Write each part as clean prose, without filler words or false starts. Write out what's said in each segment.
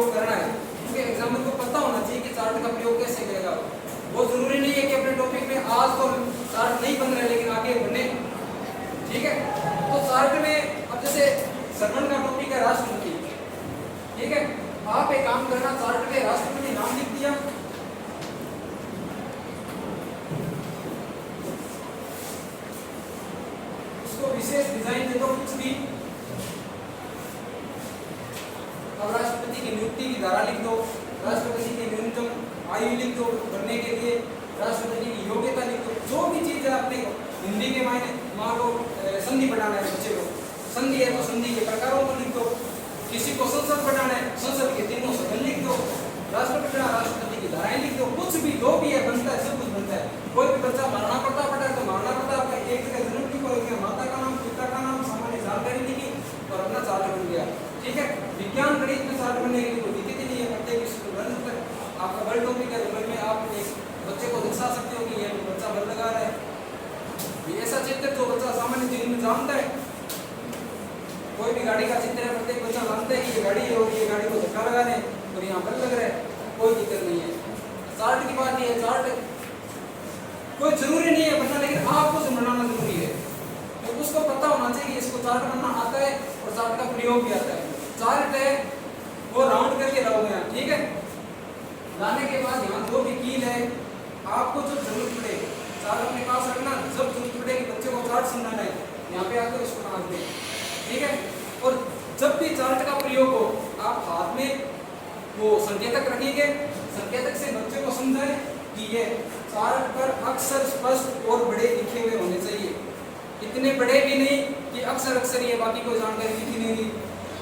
प्रयोग करना है, क्योंकि एग्जाम्पल को पता होना चाहिए कि चार्ट का प्रयोग कैसे करेगा। वो जरूरी नहीं है कि अपने टॉपिक में आज तो चार्ट नहीं बन रहा है लेकिन आगे बने, ठीक है। तो चार्ट में अब जैसे श्रवण का टॉपिक है राष्ट्रपति, ठीक है। आप एक काम करना, चार्ट में राष्ट्रपति नाम लिख दिया, उसको विशेष डिजाइन दे दो कुछ भी। अब राष्ट्रपति की नियुक्ति की धारा लिख दो, राष्ट्रपति की न्यूनतम आयु लिख दो बनने के लिए, राष्ट्रपति की योग्यता लिख दो, जो भी चीज है अपने हिंदी के मायने मान लो संधि बढ़ाना है बच्चे को, संधि है तो संधि के प्रकारों को लिख दो, किसी को संसद बढ़ाना है संसद के तीनों सदन लिख दो, राष्ट्रपति की धाराएं लिख दो, कुछ भी जो भी है बनता है, सब कुछ बनता है। कोई भी बच्चा मारना पड़ता है तो मारना पड़ता है, एक जगह जन्म लिखो, एक माता का नाम, पिता का नाम, सामान्य जानकारी लिखी और अपना चार्ट बन गया, ठीक है। विज्ञान गणित में चार्ट बनने के लिए कोई दिक्कत ही नहीं है, प्रत्येक स्कूल आपका वर्ल्ड टॉपिक है, वर्ल्ड में आप एक बच्चे को दर्शा सकते हो कि ये बच्चा बल लगा रहा है, ये ऐसा चित्र जो बच्चा सामान्य जीवन में जानता है। कोई भी गाड़ी का चित्र है, प्रत्येक बच्चा जानता है कि ये गाड़ी है और ये गाड़ी को धक्का लगा रहे हैं और यहाँ बल लग रहा है, कोई दिक्कत नहीं है। चार्ट की बात ये है, चार्ट कोई जरूरी नहीं है बनना, लेकिन आपको बनाना जरूरी है, तो उसको पता होना चाहिए कि इसको चार्ट बनना आता है और चार्ट का प्रयोग भी आता है। चार्ट है वो राउंड करके रहोगे यहाँ, ठीक है। लाने के बाद यहाँ जो भी कील है आपको जब जरूरत पड़े चार्ट अपने पास रखना, जब जरूरत पड़े कि बच्चे को चार्ट समझाना है यहाँ पे आकर इसको बना दे, ठीक है। और जब भी चार्ट का प्रयोग हो आप हाथ में वो संकेतक रखिए, संकेतक से बच्चे को समझाएं कि ये चार्ट पर अक्षर स्पष्ट और बड़े लिखे हुए होने चाहिए, इतने बड़े भी नहीं कि अक्षर अक्षर ये बाकी कोई जानकारी लिखी नहीं होगी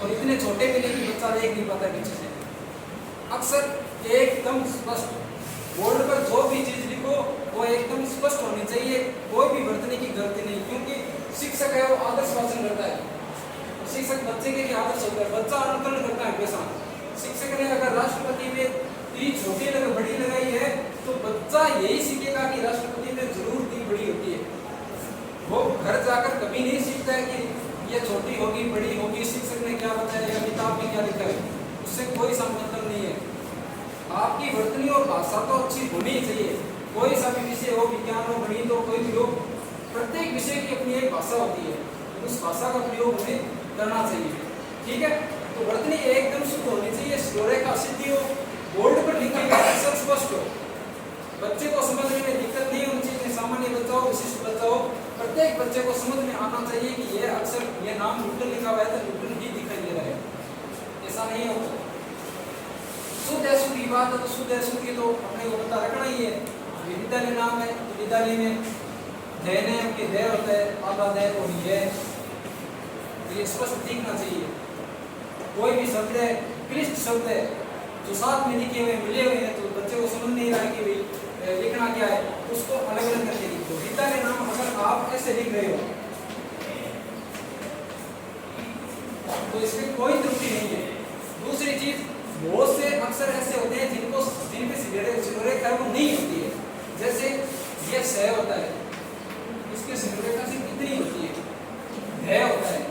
और इतने छोटे भी नहीं कि बच्चा देख नहीं पाता पीछे से। अक्षर एकदम स्पष्ट, बोर्ड पर जो भी चीज लिखो वो एकदम स्पष्ट होनी चाहिए, कोई भी बरतने की गलती नहीं, क्योंकि शिक्षक है वो आदर्श वाचन करता है, शिक्षक बच्चे के लिए आदर्श होता है, बच्चा अनुकरण करता है हमेशा। शिक्षक ने अगर राष्ट्रपति में ती छोटी लगा बड़ी लगाई है तो बच्चा यही सीखेगा कि राष्ट्रपति में जरूर ती बड़ी होती है, वो घर जाकर कभी नहीं सीखता है कि ये छोटी होगी बड़ी होगी, शिक्षक ने क्या बताया या किताब में क्या लिखा है, उससे कोई संबंध नहीं है। आपकी वर्तनी और भाषा तो अच्छी होनी ही चाहिए, कोई सा भी विषय हो, विज्ञान हो, गणित हो, कोई भी हो, प्रत्येक विषय की अपनी एक भाषा होती है, उस भाषा का प्रयोग हमें करना चाहिए, ठीक है। तो वर्तनी एकदम शुद्ध होनी चाहिए, रेखा सीधी हो, बोर्ड पर लिखे गए अक्षर स्पष्ट हो, बच्चे को समझने में दिक्कत नहीं होनी चाहिए, सामान्य बच्चा हो विशिष्ट बच्चा हो, प्रत्येक बच्चे को समझ में आना चाहिए कि ये अक्षर ये नाम न्यूटन लिखा हुआ है तो न्यूटन ही दिखाई दे रहा है, ऐसा नहीं होता। शुद्ध ऐसु की बात है तो शुद्ध ऐसु की तो अपने को पता रखना ही है। विद्यालय नाम है तो विद्यालय में दैन है कि दय होता है, आधा दय और ये स्पष्ट दिखना चाहिए। कोई भी शब्द है क्लिष्ट शब्द है जो साथ में लिखे हुए मिले हुए हैं तो बच्चे को समझ नहीं रहा है कि भाई लिखना क्या है, उसको अलग अलग करके लिख दो। विद्यालय नाम अगर आप ऐसे लिख रहे हो तो इसमें कोई त्रुटि नहीं है। दूसरी चीज, बहुत से अक्षर ऐसे होते हैं जिनपे शिरोरेखा वो नहीं होती है, जैसे ये स होता है, इसके शिरोरेखा सिर्फ इतनी होती है, ध होता है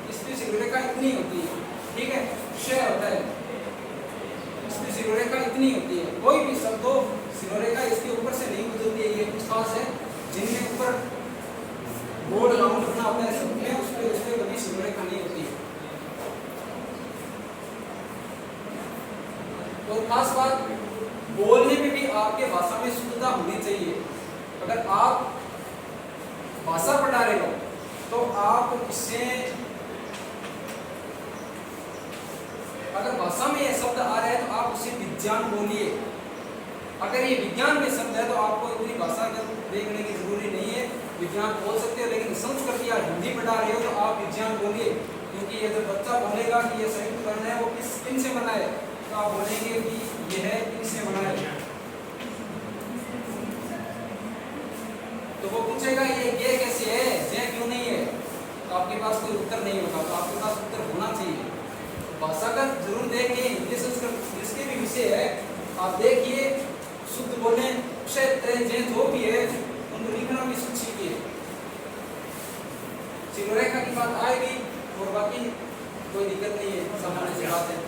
इसकी शिरोरेखा इतनी होती है, ठीक है। श होता है इसकी शिरोरेखा इतनी होती है, कोई भी शब्द हो शिरोरेखा इसके ऊपर से नहीं गुजरती है, ये कुछ खास है जिनमें ऊपर बोर्ड राउंड रखना होता है सब में, उसपे कभी शिरोरेखा नहीं होती है। तो खास बात, बोलने में भी आपके भाषा में शुद्धता होनी चाहिए। अगर आप भाषा पढ़ा रहे हो तो आप इससे अगर भाषा में ये शब्द आ रहा है तो आप उसे विज्ञान बोलिए, अगर ये विज्ञान में शब्द है तो आपको पूरी भाषा देखने की जरूरी नहीं है, विज्ञान बोल सकते हो, लेकिन संस्कृत या हिंदी पढ़ा रहे हो तो आप विज्ञान बोलिए, क्योंकि ये जब बच्चा बोलेगा कि ये संयुक्त वर्ण है वो किन से बना है तो आप बोलेंगे कि ये है किससे बना है, तो वो पूछेगा ये कैसे है, ये क्यों नहीं है, तो आपके पास कोई उत्तर नहीं होगा, तो आपके पास उत्तर होना चाहिए। भाषा का जरूर देखिए, हिंदी संस्कृत जिसके भी विषय है आप देखिए, शुद्ध बोले, क्षेत्र जो भी है उनको लिखना भी सीखिए। शिरोरेखा की बात आएगी और बाकी कोई दिक्कत नहीं है, सामान्य सी बात है।